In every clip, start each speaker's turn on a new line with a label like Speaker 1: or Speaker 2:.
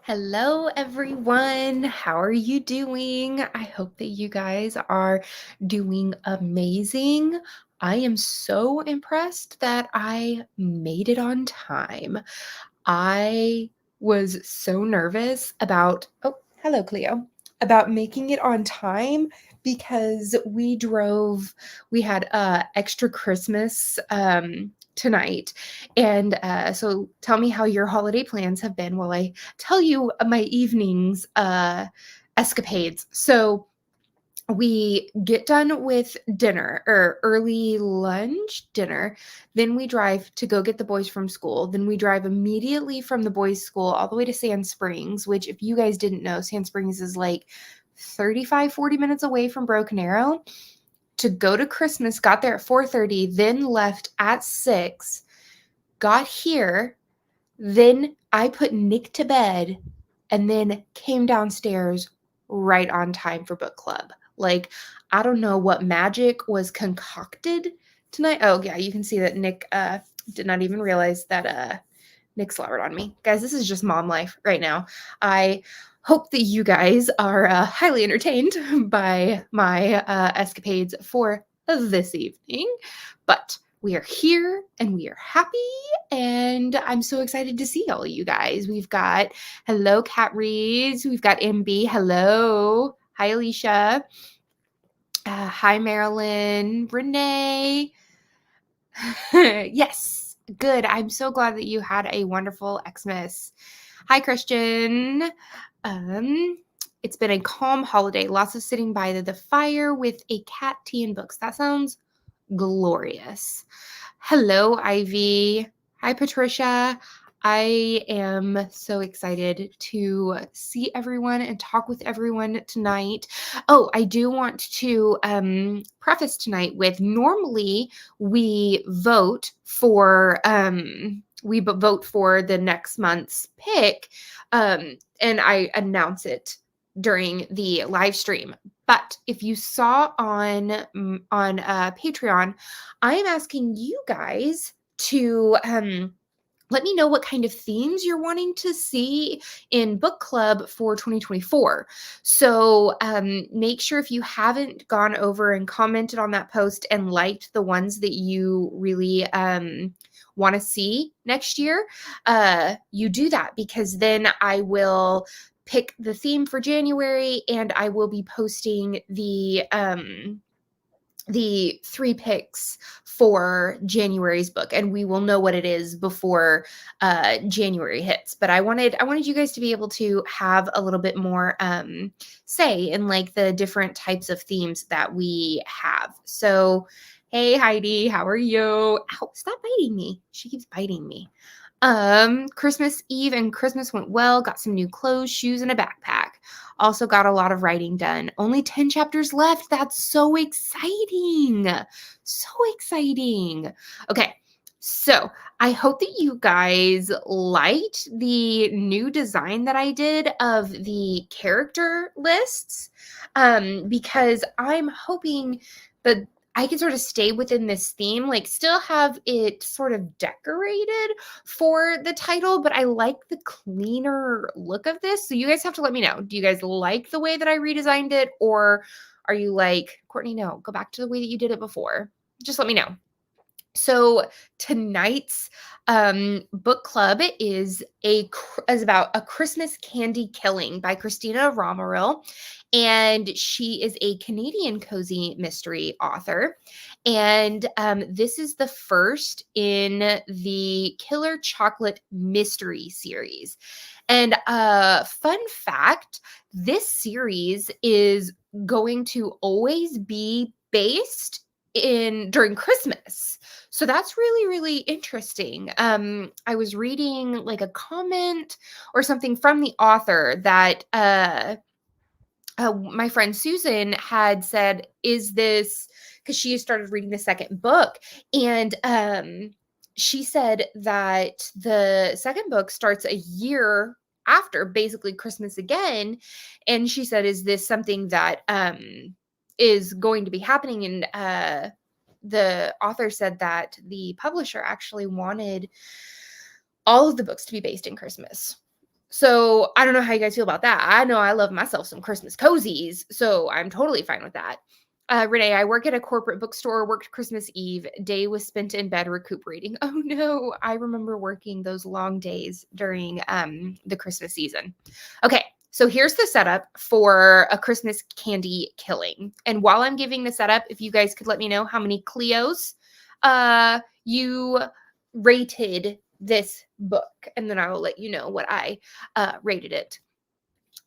Speaker 1: Hello, everyone. How are you doing? I hope that you guys are doing amazing. I am so impressed that I made it on time. I was so nervous about, oh, hello, Cleo, about making it on time because we had extra Christmas tonight. And so tell me how your holiday plans have been while I tell you my evening's escapades. So we get done with dinner or early lunch dinner, then we drive to go get the boys from school, then we drive immediately from the boys school all the way to Sand Springs, which if you guys didn't know, Sand Springs is like 35-40 minutes away from Broken Arrow, to go to Christmas. Got there at 4:30, then left at 6, got here, then I put Nick to bed, and then came downstairs right on time for book club. Like, I don't know what magic was concocted tonight. Oh, yeah, you can see that Nick did not even realize that Nick slobbered on me. Guys, this is just mom life right now. I hope that you guys are highly entertained by my escapades for this evening. But we are here and we are happy, and I'm so excited to see all of you guys. We've got, hello, Cat Reeds. We've got MB. Hello. Hi, Alicia. Hi, Marilyn. Renee. Yes, good. I'm so glad that you had a wonderful Xmas. Hi, Christian. It's been a calm holiday. Lots of sitting by the fire with a cat, tea, and books. That sounds glorious. Hello, Ivy. Hi, Patricia. I am so excited to see everyone and talk with everyone tonight. Oh, I do want to preface tonight with, normally we vote for the next month's pick, and I announce it during the live stream. But if you saw on Patreon, I am asking you guys to let me know what kind of themes you're wanting to see in book club for 2024. So make sure, if you haven't gone over and commented on that post and liked the ones that you really want to see next year, you do that, because then I will pick the theme for January, and I will be posting the 3 picks for January's book, and we will know what it is before January hits. But I wanted you guys to be able to have a little bit more say in like the different types of themes that we have. So, hey Heidi, how are you? Ow, stop biting me. She keeps biting me. Christmas Eve and Christmas went well. Got some new clothes, shoes, and a backpack. Also got a lot of writing done. Only 10 chapters left. That's so exciting. So exciting. Okay. So I hope that you guys liked the new design that I did of the character lists, because I'm hoping that I can sort of stay within this theme, like still have it sort of decorated for the title, but I like the cleaner look of this. So you guys have to let me know. Do you guys like the way that I redesigned it, or are you like, Courtney, no, go back to the way that you did it before? Just let me know. So tonight's book club is about A Christmas Candy Killing by Christina Romerill, and she is a Canadian cozy mystery author. And this is the first in the Killer Chocolate Mystery series. And fun fact, this series is going to always be based during Christmas. So that's really, really interesting. I was reading like a comment or something from the author that my friend Susan had said, is this, because she started reading the second book, and she said that the second book starts a year after basically Christmas again. And she said, is this something that is going to be happening? And the author said that the publisher actually wanted all of the books to be based in Christmas. So I don't know how you guys feel about that. I know I love myself some Christmas cozies, so I'm totally fine with that. Renee, I work at a corporate bookstore, worked Christmas Eve. Day was spent in bed recuperating. Oh no, I remember working those long days during the Christmas season. Okay, so here's the setup for a Christmas candy killing. And while I'm giving the setup, if you guys could let me know how many Cleos you rated this book, and then I will let you know what I rated it.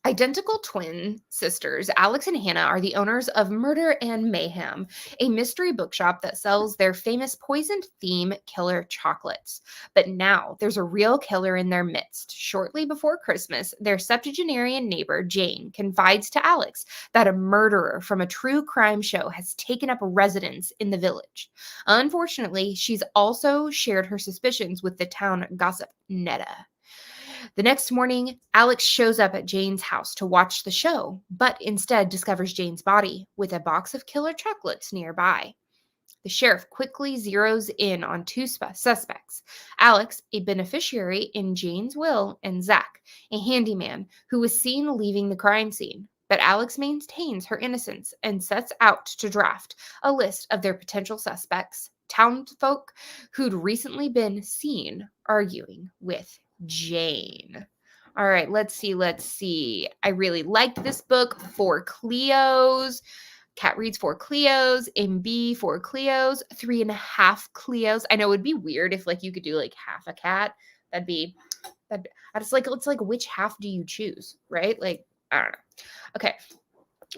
Speaker 1: Identical twin sisters, Alex and Hannah, are the owners of Murder and Mayhem, a mystery bookshop that sells their famous poisoned theme killer chocolates. But now there's a real killer in their midst. Shortly before Christmas, their septuagenarian neighbor, Jane, confides to Alex that a murderer from a true crime show has taken up residence in the village. Unfortunately, she's also shared her suspicions with the town gossip, Netta. The next morning, Alex shows up at Jane's house to watch the show, but instead discovers Jane's body with a box of killer chocolates nearby. The sheriff quickly zeroes in on two suspects: Alex, a beneficiary in Jane's will, and Zach, a handyman who was seen leaving the crime scene. But Alex maintains her innocence and sets out to draft a list of their potential suspects, townsfolk who'd recently been seen arguing with Jane. All right, let's see. I really liked this book. 4 Cleos. Cat reads 4 Cleos. MB 4 Cleos. 3.5 Cleos. I know it would be weird if like you could do like half a cat. That'd be I just like, it's like, which half do you choose, right? Like, I don't know. Okay.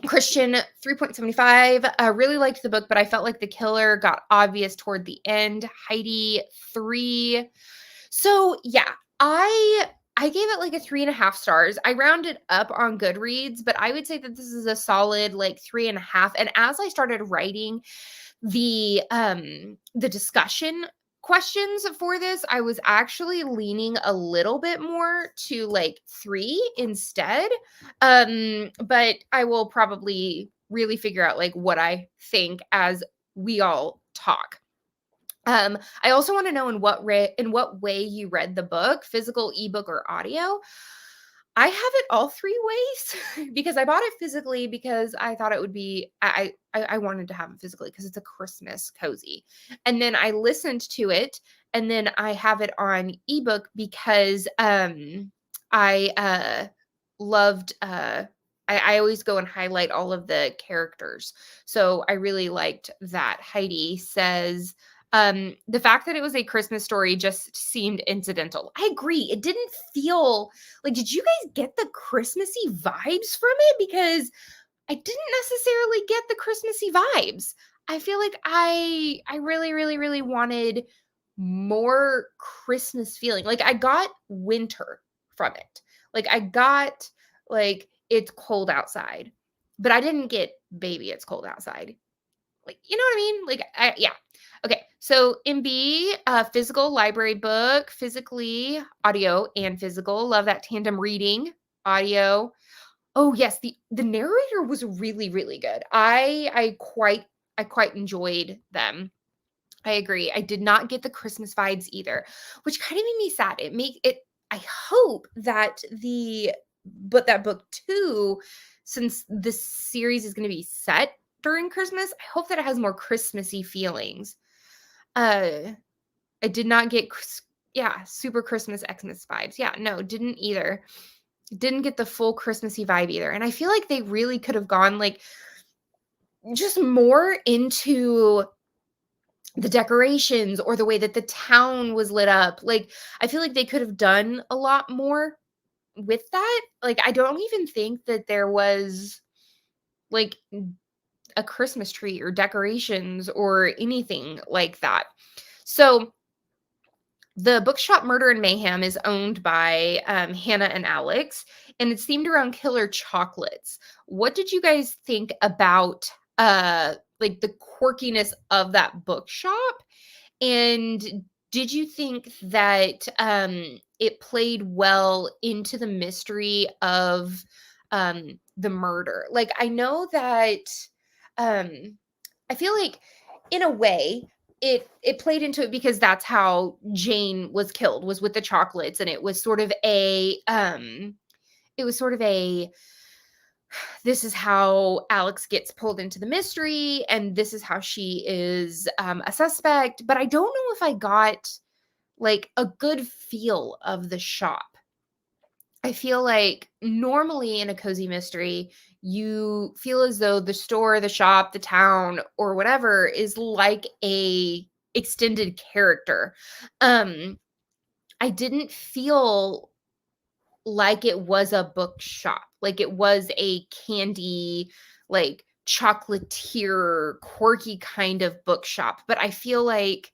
Speaker 1: Christian 3.75. I really liked the book, but I felt like the killer got obvious toward the end. Heidi 3. So yeah, I gave it like a 3.5 stars. I rounded up on Goodreads, but I would say that this is a solid like 3.5. And as I started writing the discussion questions for this, I was actually leaning a little bit more to like 3 instead. But I will probably really figure out like what I think as we all talk. I also want to know in what way you read the book, physical, ebook, or audio. I have it all 3 ways because I bought it physically because I thought it would be I wanted to have it physically because it's a Christmas cozy. And then I listened to it, and then I have it on ebook because I loved I always go and highlight all of the characters. So I really liked that. Heidi says the fact that it was a Christmas story just seemed incidental. I agree. It didn't feel like, did you guys get the Christmassy vibes from it? Because I didn't necessarily get the Christmassy vibes. I feel like I really, really, really wanted more Christmas feeling. Like I got winter from it. Like I got like it's cold outside, but I didn't get baby it's cold outside. Like, you know what I mean? Like, yeah. Okay. So MB, physical library book, physically, audio and physical. Love that tandem reading, audio. Oh yes, the narrator was really, really good. I quite enjoyed them. I agree. I did not get the Christmas vibes either, which kind of made me sad. I hope that that book 2, since this series is going to be set during Christmas, I hope that it has more Christmassy feelings. I did not get super Christmas Xmas vibes. Yeah, no, didn't either. Didn't get the full Christmassy vibe either. And I feel like they really could have gone like just more into the decorations or the way that the town was lit up. Like I feel like they could have done a lot more with that. Like I don't even think that there was like a Christmas tree or decorations or anything like that. So the bookshop Murder and Mayhem is owned by Hannah and Alex, and it's themed around killer chocolates. What did you guys think about like the quirkiness of that bookshop? And did you think that it played well into the mystery of the murder? Like I know that I feel like in a way it played into it because that's how Jane was killed, was with the chocolates, and it was sort of a this is how Alex gets pulled into the mystery, and this is how she is a suspect. But I don't know if I got like a good feel of the shop. I feel like normally in a cozy mystery, you feel as though the store, the shop, the town, or whatever is like a extended character. Um, I didn't feel like it was a bookshop, like it was a candy, like chocolatier, quirky kind of bookshop. But I feel like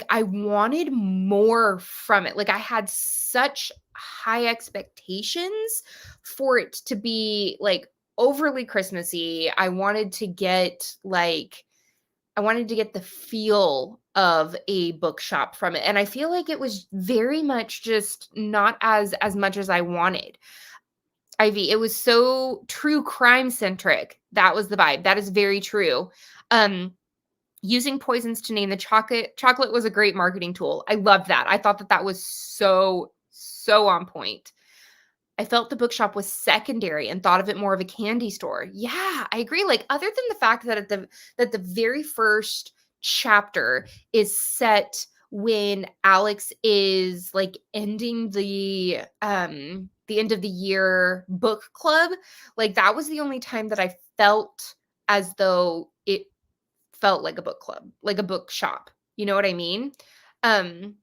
Speaker 1: I wanted more from it. Like I had such high expectations for it to be like overly Christmassy. I wanted to get the feel of a bookshop from it. And I feel like it was very much just not as much as I wanted. Ivy, it was so true crime centric. That was the vibe. That is very true. Um Using poisons to name the chocolate was a great marketing tool. I loved that. I thought that that was so on point. I felt the bookshop was secondary and thought of it more of a candy store. Yeah, I agree. Like other than the fact that the very first chapter is set when Alex is like ending the end of the year book club, like that was the only time that I felt as though it felt like a book club, like a bookshop. You know what I mean? Um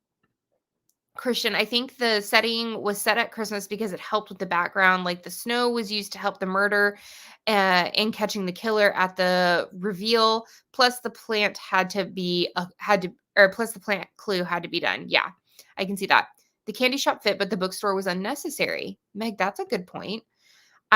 Speaker 1: Christian, I think the setting was set at Christmas because it helped with the background. Like the snow was used to help the murder and catching the killer at the reveal. Plus, the plant had to be plus the plant clue had to be done. Yeah, I can see that. The candy shop fit, but the bookstore was unnecessary. Meg, that's a good point.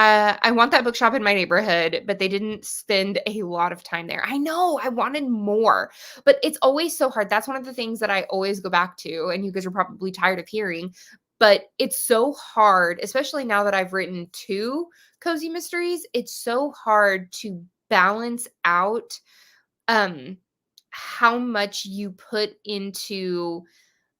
Speaker 1: I want that bookshop in my neighborhood, but they didn't spend a lot of time there. I know, I wanted more, but it's always so hard. That's one of the things that I always go back to, and you guys are probably tired of hearing, but it's so hard, especially now that I've written 2 cozy mysteries. It's so hard to balance out um how much you put into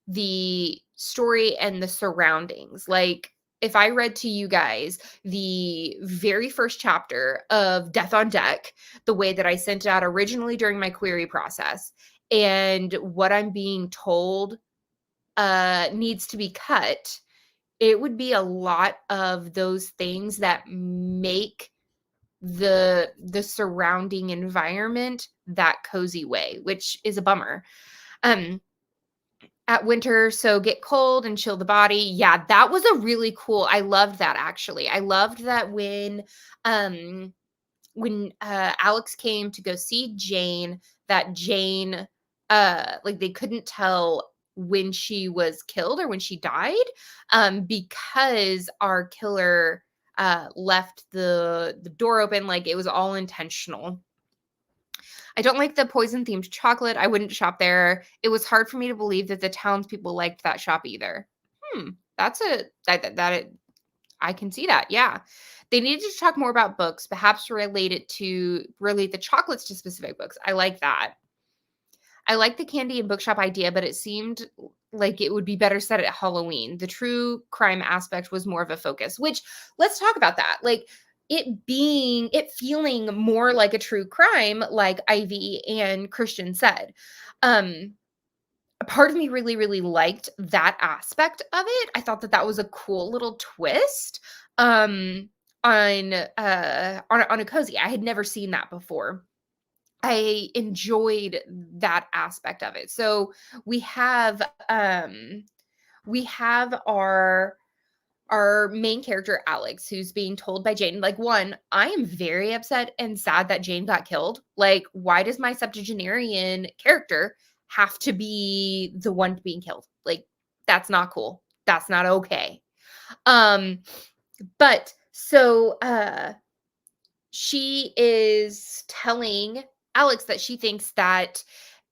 Speaker 1: the story and the surroundings. Like, if I read to you guys the very first chapter of Death on Deck, the way that I sent it out originally during my query process, and what I'm being told needs to be cut, it would be a lot of those things that make the surrounding environment that cozy way, which is a bummer. Um at winter, so get cold and chill the body. Yeah, that was a really cool. I loved that actually. I loved that um when Alex came to go see Jane, that Jane like they couldn't tell when she was killed or when she died because our killer left the door open, like it was all intentional. I don't like the poison themed chocolate. I wouldn't shop there. It was hard for me to believe that the townspeople liked that shop either. That's a I can see that. Yeah. They needed to talk more about books, perhaps relate the chocolates to specific books. I like that. I like the candy and bookshop idea, but it seemed like it would be better set at Halloween. The true crime aspect was more of a focus, which let's talk about that. Like it feeling more like a true crime, like Ivy and Christian said. A part of me really, really liked that aspect of it. I thought that that was a cool little twist on a cozy. I had never seen that before. I enjoyed that aspect of it. So we have um we have our main character Alex who's being told by Jane, like, one, I am very upset and sad that Jane got killed. Like, why does my septuagenarian character have to be the one being killed? Like, that's not cool. That's not okay. Um but so she is telling Alex that she thinks that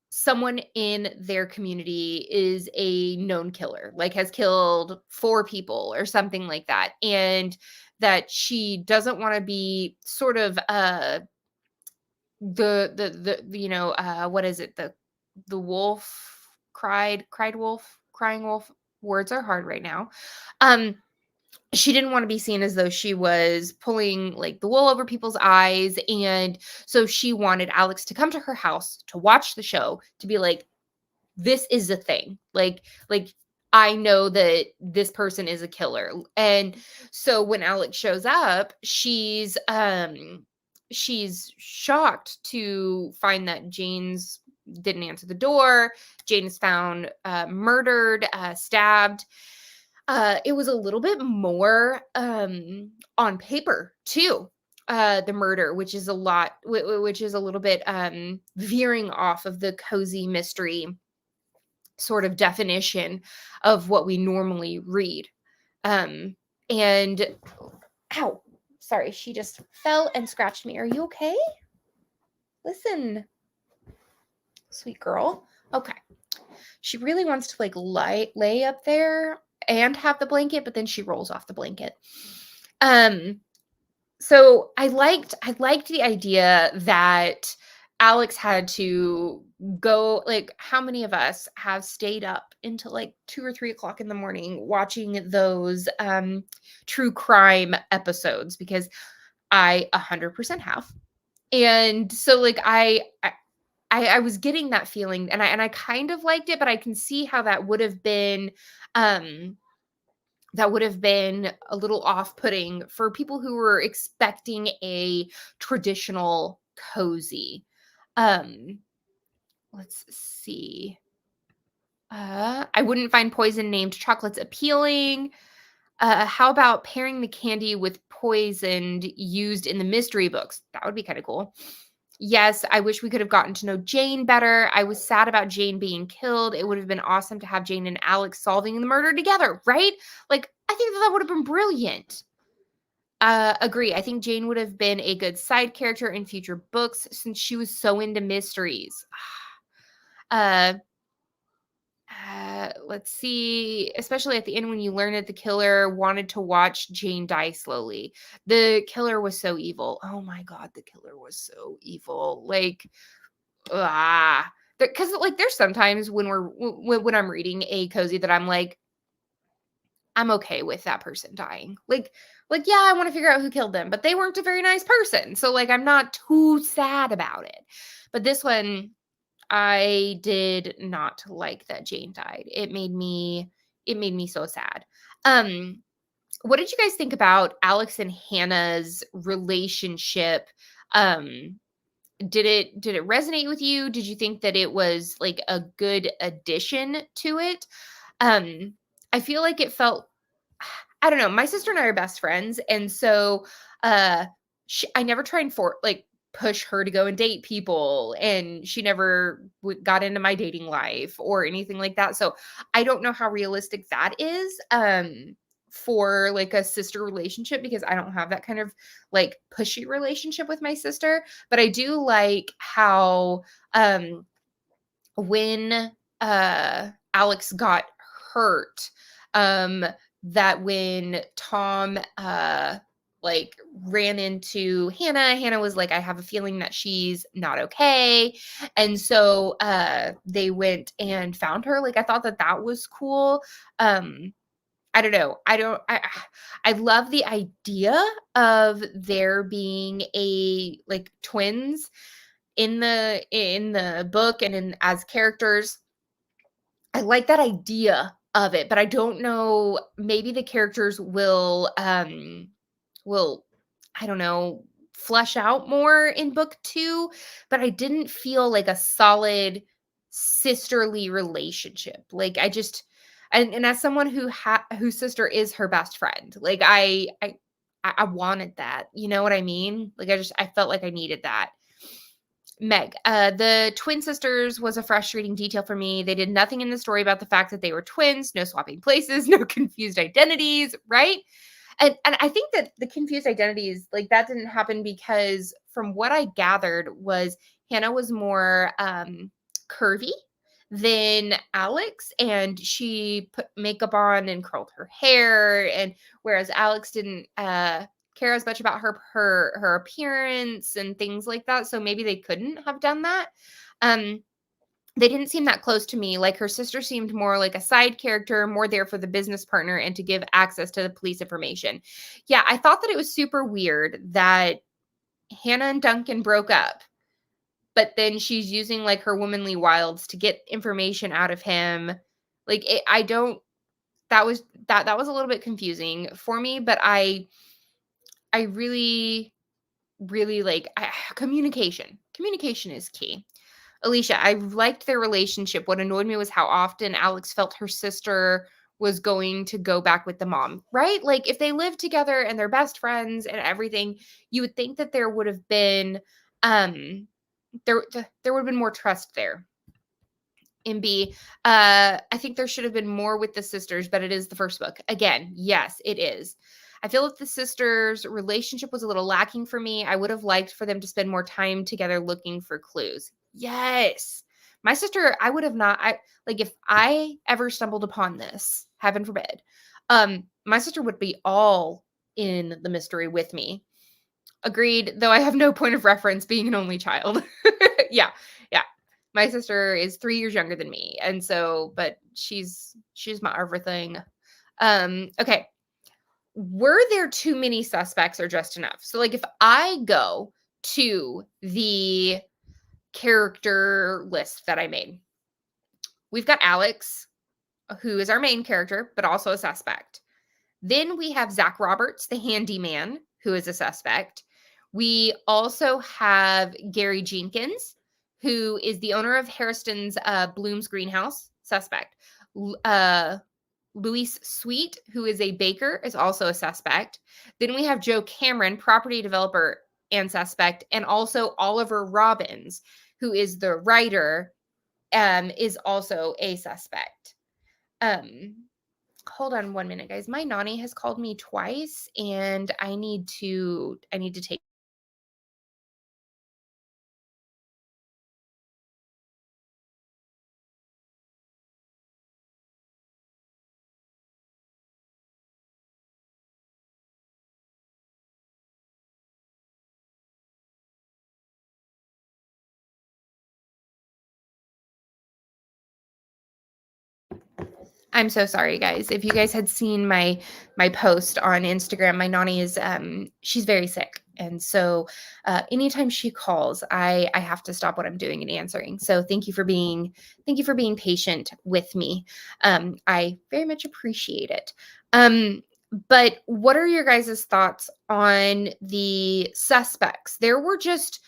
Speaker 1: someone in their community is a known killer, like has killed 4 people or something like that. And that she doesn't want to be sort of the what is it? the wolf cried wolf, crying wolf. Words are hard right now. Um, she didn't want to be seen as though she was pulling like the wool over people's eyes. And so she wanted Alex to come to her house to watch the show, to be like, this is a thing. Like I know that this person is a killer. And so when Alex shows up, she's shocked to find that Jane's didn't answer the door. Jane is found murdered, stabbed. It was a little bit more on paper too. The murder, which is a lot, which is a little bit veering off of the cozy mystery sort of definition of what we normally read. Um, and ow, sorry, she just fell and scratched me. Are you okay? Listen, sweet girl. Okay. She really wants to like lay up there and have the blanket, but then she rolls off the blanket. So I liked the idea that Alex had to go, like, how many of us have stayed up until like 2 or 3 o'clock in the morning watching those true crime episodes? Because I 100% have. And so like I was getting that feeling, and I kind of liked it, but I can see how um that would have been a little off-putting for people who were expecting a traditional cozy. Um, let's see. I wouldn't find poison named chocolates appealing. How about pairing the candy with poisoned used in the mystery books? That would be kind of cool. Yes, I wish we could have gotten to know Jane better. I was sad about Jane being killed. It would have been awesome to have Jane and Alex solving the murder together, right? Like, I think that would have been brilliant. Agree. I think Jane would have been a good side character in future books since she was so into mysteries. Uh, let's see, especially at the end when you learn that the killer wanted to watch Jane die slowly. The killer was so evil. Oh my God, the killer was so evil. Like, because like there's sometimes when when I'm reading a cozy that I'm like, I'm okay with that person dying. Like yeah, I want to figure out who killed them, but they weren't a very nice person. So like I'm not too sad about it. But this one, I did not like that Jane died. It made me so sad. Um, what did you guys think about Alex and Hannah's relationship? Um, did it resonate with you? Did you think that it was like a good addition to it? Um, I feel like it felt, I don't know, my sister and I are best friends, and so uh I never try and push her to go and date people, and she never got into my dating life or anything like that. So I don't know how realistic that is for like a sister relationship, because I don't have that kind of like pushy relationship with my sister. But I do like how when Alex got hurt, um that when Tom like ran into Hannah was like, I have a feeling that she's not okay. And so they went and found her. Like I thought that that was cool. I don't know. I love the idea of there being a like twins in the book and in as characters. I like that idea of it, but I don't know, maybe the characters will I don't know, flesh out more in book 2, but I didn't feel like a solid sisterly relationship. Like I just, and as someone whose sister is her best friend, like I wanted that. You know what I mean? Like I felt like I needed that. Meg, the twin sisters was a frustrating detail for me. They did nothing in the story about the fact that they were twins, no swapping places, no confused identities, right? And I think that the confused identities, like that didn't happen because from what I gathered was Hannah was more curvy than Alex, and she put makeup on and curled her hair, and whereas Alex didn't care as much about her appearance and things like that. So maybe they couldn't have done that. Um, they didn't seem that close to me. Like her sister seemed more like a side character, more there for the business partner and to give access to the police information. Yeah, I thought that it was super weird that Hannah and Duncan broke up, but then she's using like her womanly wilds to get information out of him. Like I don't that was a little bit confusing for me, but I really like communication. Communication is key. Alicia, I liked their relationship. What annoyed me was how often Alex felt her sister was going to go back with the mom, right? Like if they live together and they're best friends and everything, you would think that there would have been there would have been more trust there. And B, I think there should have been more with the sisters, but it is the first book. Again, yes, it is. I feel like the sisters' relationship was a little lacking for me. I would have liked for them to spend more time together looking for clues. Yes. My sister, I would have not, I like if I ever stumbled upon this, heaven forbid, my sister would be all in the mystery with me. Agreed, though I have no point of reference being an only child. Yeah, yeah. My sister is 3 years younger than me, and so but she's my everything. Okay. Were there too many suspects or just enough? So, like, if I go to the character list that I made, we've got Alex, who is our main character, but also a suspect. Then we have Zach Roberts, the handyman, who is a suspect. We also have Gary Jenkins, who is the owner of Harriston's Bloom's Greenhouse, suspect. Luis Sweet, who is a baker, is also a suspect. Then we have Joe Cameron, property developer and suspect, and also Oliver Robbins, who is the writer, is also a suspect. Hold on 1 minute, guys. My nanny has called me twice, and I need to take. I'm so sorry, guys. If you guys had seen my post on Instagram, my nanny is she's very sick, and so anytime she calls, I have to stop what I'm doing and answering. So thank you for being patient with me. I very much appreciate it. But what are your guys' thoughts on the suspects? There were just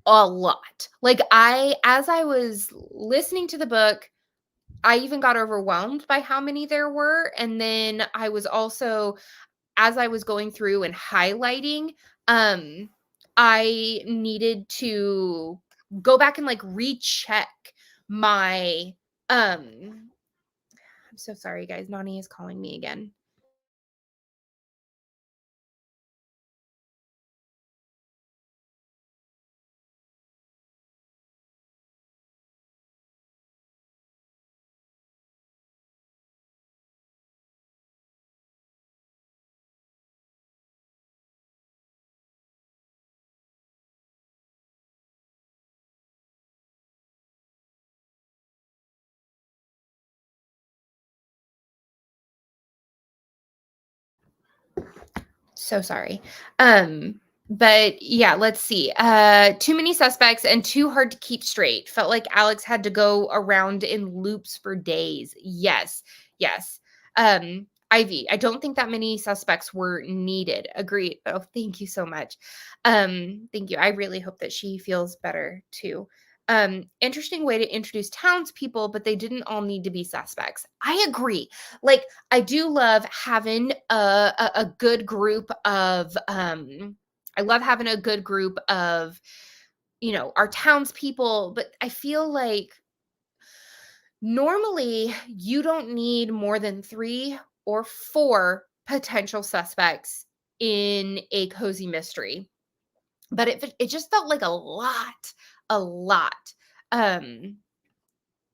Speaker 1: a lot. Like as I was listening to the book, I even got overwhelmed by how many there were. And then I was also, as I was going through and highlighting, um, I needed to go back and like recheck my I'm so sorry, guys. Nani is calling me again. So sorry. But yeah, let's see. Too many suspects and too hard to keep straight. Felt like Alex had to go around in loops for days. Yes. Yes. Ivy, I don't think that many suspects were needed. Agreed. Oh, thank you so much. Thank you. I really hope that she feels better too. Interesting way to introduce townspeople, but they didn't all need to be suspects. I agree. Like I do love having a good group of I love having a good group of our townspeople, but I feel like normally you don't need more than 3 or 4 potential suspects in a cozy mystery. But it just felt like a lot, a lot. Um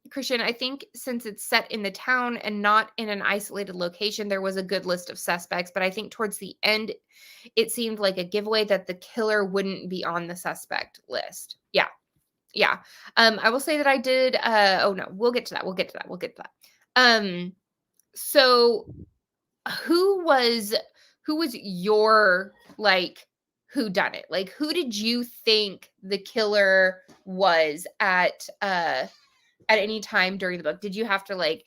Speaker 1: Christian, I think since it's set in the town and not in an isolated location, there was a good list of suspects. But I think towards the end, it seemed like a giveaway that the killer wouldn't be on the suspect list. Yeah. Yeah. I will say that I did, oh no, we'll get to that. We'll get to that. We'll get to that. So who was who was your like who done it? Like who did you think the killer was at any time during the book? Did you have to like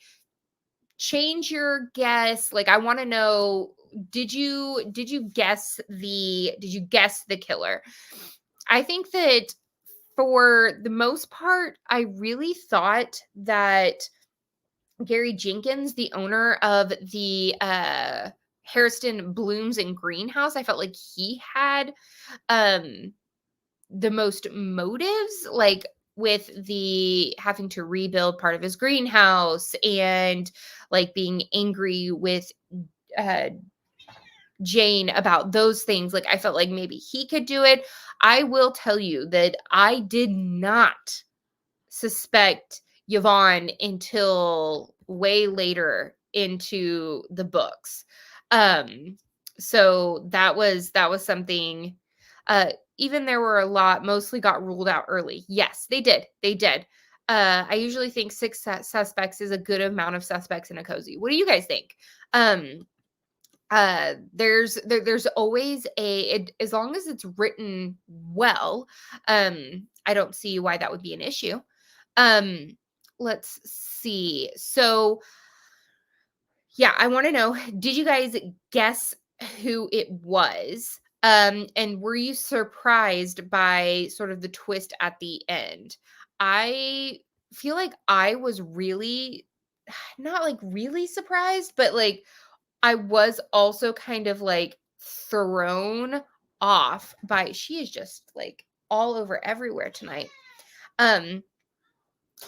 Speaker 1: change your guess? Like I want to know, did you guess the killer? I think that for the most part, I really thought that Gary Jenkins, the owner of the Hairston Blooms and Greenhouse, I felt like he had um the most motives, like with the having to rebuild part of his greenhouse and like being angry with uh Jane about those things. Like I felt like maybe he could do it. I will tell you that I did not suspect Yvonne until way later into the books. Um, so that was something. Uh, Even there were a lot, mostly got ruled out early. Yes, they did. They did. I usually think six suspects is a good amount of suspects in a cozy. What do you guys think? Um, there's always as long as it's written well, I don't see why that would be an issue. um let's see. So yeah, I want to know, did you guys guess who it was? And were you surprised by sort of the twist at the end? I feel like I was really not like really surprised, but like I was also kind of like thrown off by, she is just like all over everywhere tonight. Um,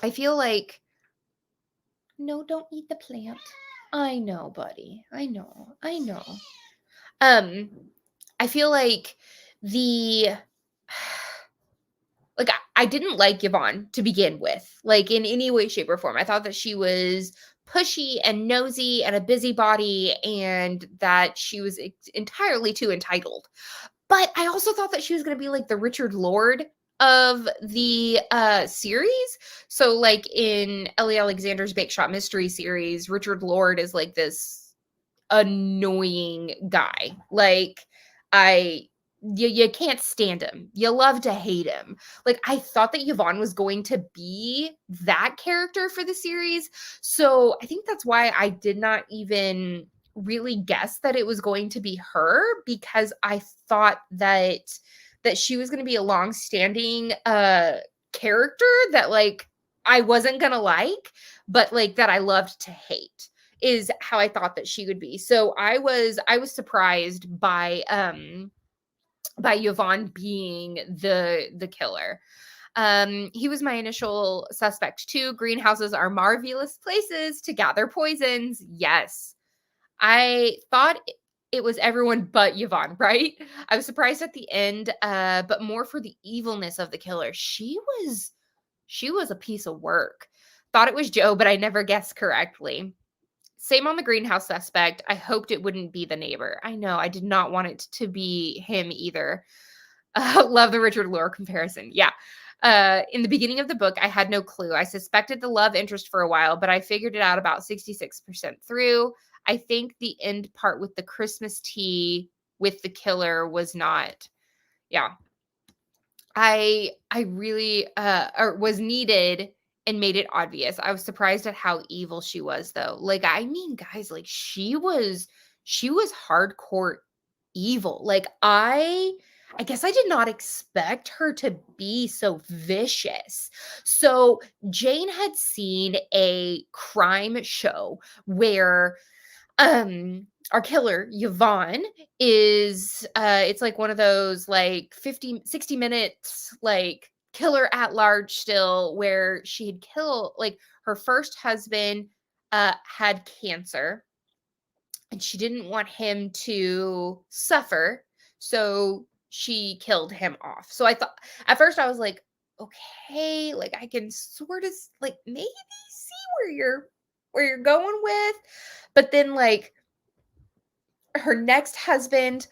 Speaker 1: I feel like, no, don't eat the plant. I know, buddy. I know. I know. Um, I feel like the like I didn't like Yvonne to begin with, like in any way, shape, or form. I thought that she was pushy and nosy and a busybody, and that she was entirely too entitled. But I also thought that she was going to be like the Richard Lord of the series. So like in Ellie Alexander's Bake Shop Mystery series, Richard Lord is like this annoying guy. Like I you can't stand him. You love to hate him. Like I thought that Yvonne was going to be that character for the series. So I think that's why I did not even really guess that it was going to be her, because I thought that she was going to be a long-standing character that like I wasn't going to like, but like that I loved to hate, is how I thought that she would be. So I was surprised by Yvonne being the killer. He was my initial suspect too. Greenhouses are marvelous places to gather poisons. Yes. I thought it was everyone but Yvonne, right? I was surprised at the end, but more for the evilness of the killer. She was a piece of work. Thought it was Joe, but I never guessed correctly. Same on the greenhouse suspect. I hoped it wouldn't be the neighbor. I know, I did not want it to be him either. Love the Richard Lore comparison. Yeah. In the beginning of the book, I had no clue. I suspected the love interest for a while, but I figured it out about 66% through. I think the end part with the Christmas tea with the killer was not. Yeah. I really or was needed and made it obvious. I was surprised at how evil she was though. Like I mean guys, like she was hardcore evil. Like I guess I did not expect her to be so vicious. So Jane had seen a crime show where our killer Yvonne is it's like one of those like 50-60 minutes like killer at large still, where she had killed like her first husband had cancer, and she didn't want him to suffer, so she killed him off. So I thought at first I was like, okay, like I can sort of like maybe see where you're going with, but then like her next husband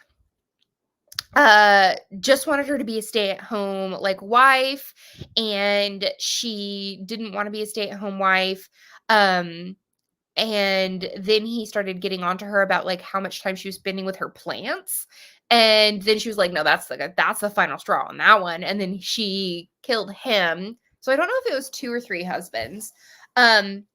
Speaker 1: just wanted her to be a stay-at-home like wife, and she didn't want to be a stay-at-home wife. Um and then he started getting onto her about like how much time she was spending with her plants. And then she was like, no, that's the final straw on that one. And then she killed him. So I don't know if it was 2 or 3 husbands. Um,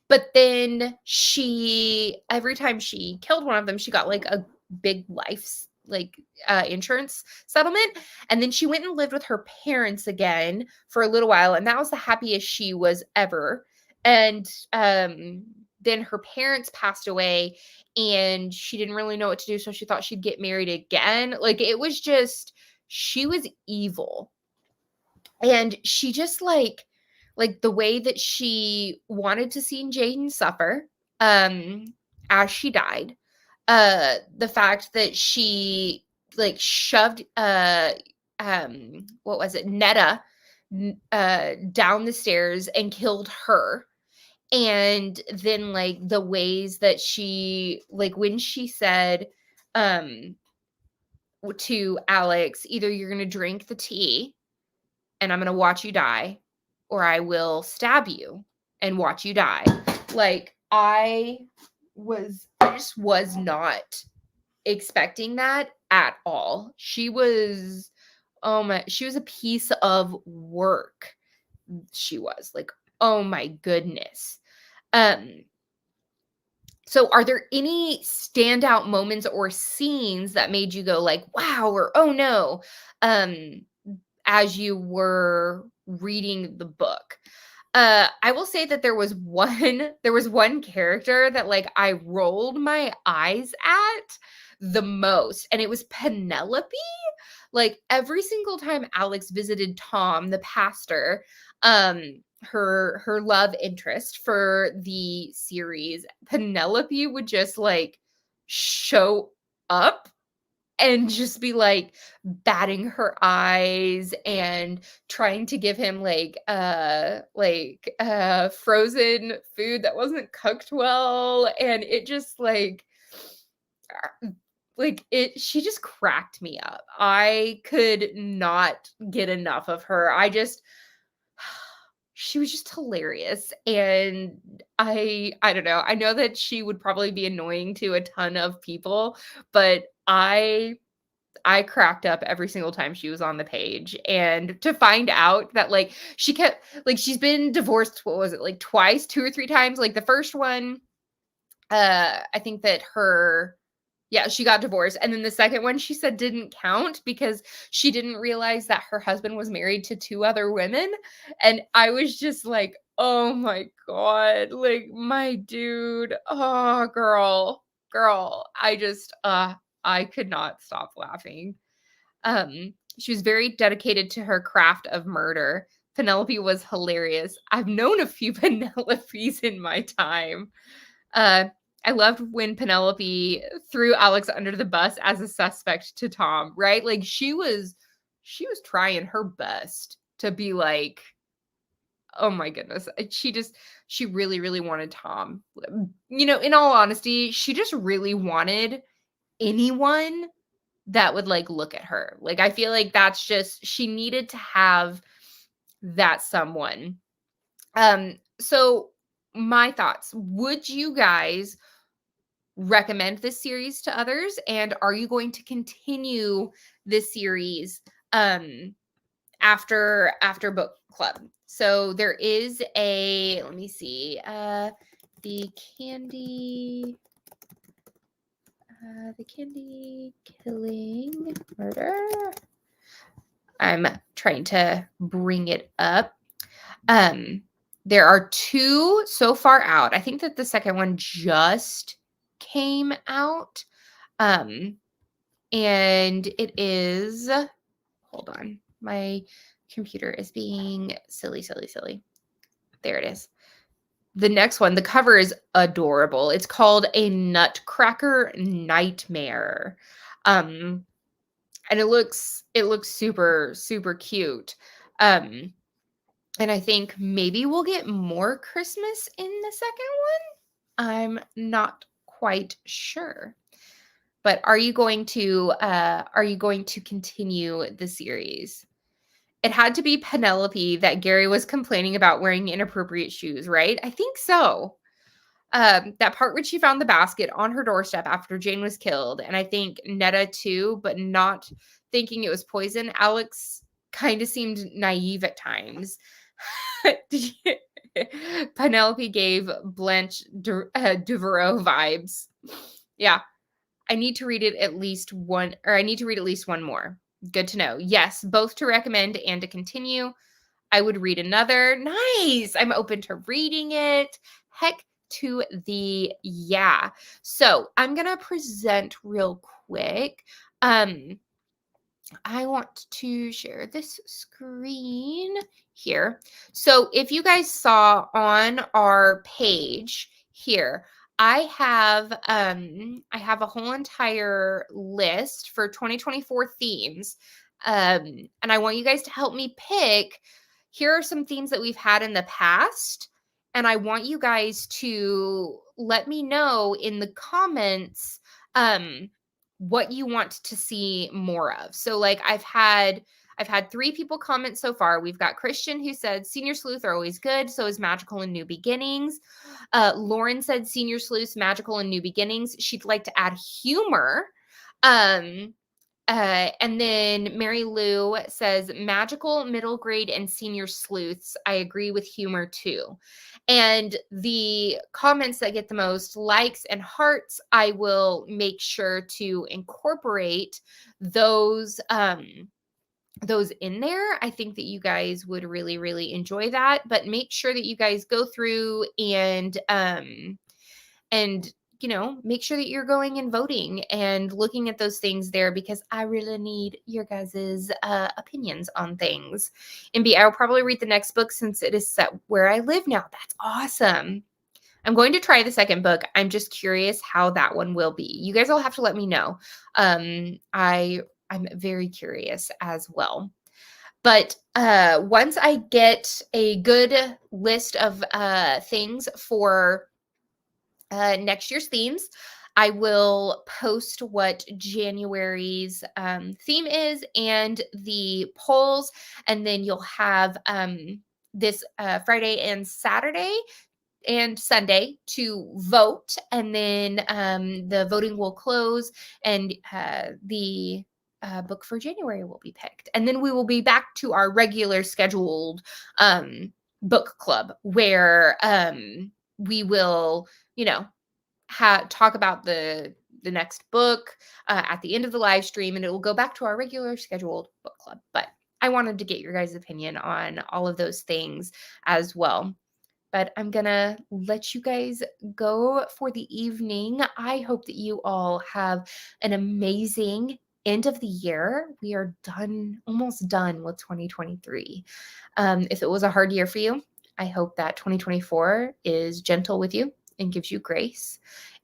Speaker 1: but then she, every time she killed one of them, she got like a big life like insurance settlement. And then she went and lived with her parents again for a little while, and that was the happiest she was ever. And then her parents passed away, and she didn't really know what to do, so she thought she'd get married again. Like, it was just, she was evil. And she just like the way that she wanted to see Jane suffer um as she died. The fact that she like shoved what was it? Netta down the stairs and killed her. And then like the ways that she like when she said um to Alex, either you're going to drink the tea and I'm going to watch you die, or I will stab you and watch you die. Like, I just was not expecting that at all. She was, oh my, she was a piece of work. She was like, oh my goodness. Um, so are there any standout moments or scenes that made you go like, wow, or oh no? As you were reading the book. I will say that there was one character that like I rolled my eyes at the most, and it was Penelope. Like every single time Alex visited Tom, the pastor, her love interest for the series, Penelope would just like show up and just be like batting her eyes and trying to give him frozen food that wasn't cooked well. And it just like it she just cracked me up. I could not get enough of her. She was just hilarious. And I don't know. I know that she would probably be annoying to a ton of people, but I cracked up every single time she was on the page. And to find out that like she kept like she's been divorced, what was it, like twice, 2 or 3 times. Like the first one, I think that her yeah, she got divorced. And then the second one she said didn't count because she didn't realize that her husband was married to 2 other women. And I was just like, "Oh my god, like my dude. Oh, girl." I could not stop laughing. She was very dedicated to her craft of murder. Penelope was hilarious. I've known a few Penelopes in my time. Uh, I loved when Penelope threw Alex under the bus as a suspect to Tom, right? Like she was trying her best to be like, oh my goodness. She really, really wanted Tom. In all honesty, she just really wanted anyone that would like look at her. Like I feel like that's just she needed to have that someone. So my thoughts. Would you guys recommend this series to others, and are you going to continue this series after book club? So there is a let me see the candy killing murder. I'm trying to bring it up. There are 2 so far out. I think that the second one just came out. And it is hold on. My computer is being silly. There it is. The next one, the cover is adorable. It's called A Nutcracker Nightmare. And it looks super, super cute. And I think maybe we'll get more Christmas in the second one. I'm not quite sure. But are you going to continue the series? It had to be Penelope that Gary was complaining about wearing inappropriate shoes, right? I think so. That part when she found the basket on her doorstep after Jane was killed, and I think Netta too, but not thinking it was poison. Alex kind of seemed naive at times. Penelope gave Blanche Devereaux vibes. Yeah, I need to read it at least one, or I need to read at least one more. Good to know. Yes, both to recommend and to continue. I would read another. Nice. I'm open to reading it. Heck to the yeah. So I'm going to present real quick. I want to share this screen here. So if you guys saw on our page here, I have a whole entire list for 2024 themes. And I want you guys to help me pick. Here are some themes that we've had in the past. And I want you guys to let me know in the comments what you want to see more of. So like I've had 3 people comment so far. We've got Christian who said Senior Sleuth are always good, so is Magical and New Beginnings. Lauren said Senior Sleuths, Magical and New Beginnings. She'd like to add humor. And then Mary Lou says magical, middle grade, and senior sleuths. I agree with humor too. And the comments that get the most likes and hearts, I will make sure to incorporate those in there. I think that you guys would really, really enjoy that. But make sure that you guys go through and make sure that you're going and voting and looking at those things there, because I really need your guys' opinions on things. And B, I'll probably read the next book since it is set where I live now. That's awesome. I'm going to try the second book. I'm just curious how that one will be. You guys will have to let me know. I'm very curious as well. But once I get a good list of things for next year's themes, I will post what January's theme is and the polls, and then you'll have this Friday and Saturday and Sunday to vote, and then the voting will close, and the book for January will be picked, and then we will be back to our regular scheduled book club where we will talk about the next book at the end of the live stream, and it will go back to our regular scheduled book club. But I wanted to get your guys' opinion on all of those things as well. But I'm gonna let you guys go for the evening. I hope that you all have an amazing end of the year. We are almost done with 2023. If it was a hard year for you, I hope that 2024 is gentle with you and gives you grace.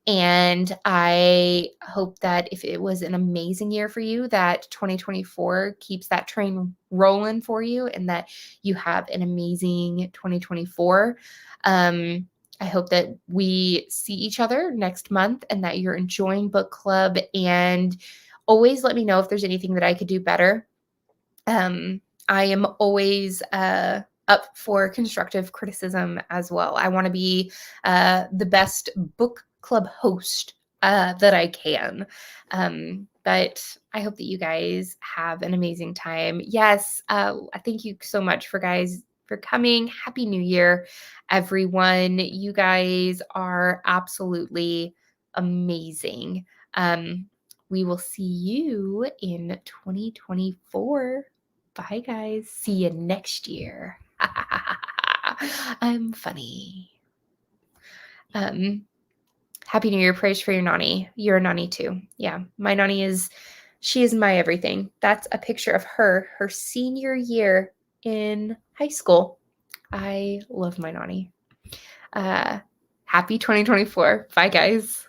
Speaker 1: And I hope that if it was an amazing year for you, that 2024 keeps that train rolling for you and that you have an amazing 2024. I hope that we see each other next month and that you're enjoying book club, and always let me know if there's anything that I could do better. I am always up for constructive criticism as well. I want to be the best book club host that I can. But I hope that you guys have an amazing time. Yes, thank you so much for coming. Happy New Year, everyone. You guys are absolutely amazing. We will see you in 2024. Bye, guys. See you next year. I'm funny. Happy New Year. Praise for your nanny. You're a nanny too. Yeah, my nanny she is my everything. That's a picture of her senior year in high school. I love my nanny. Happy 2024. Bye, guys.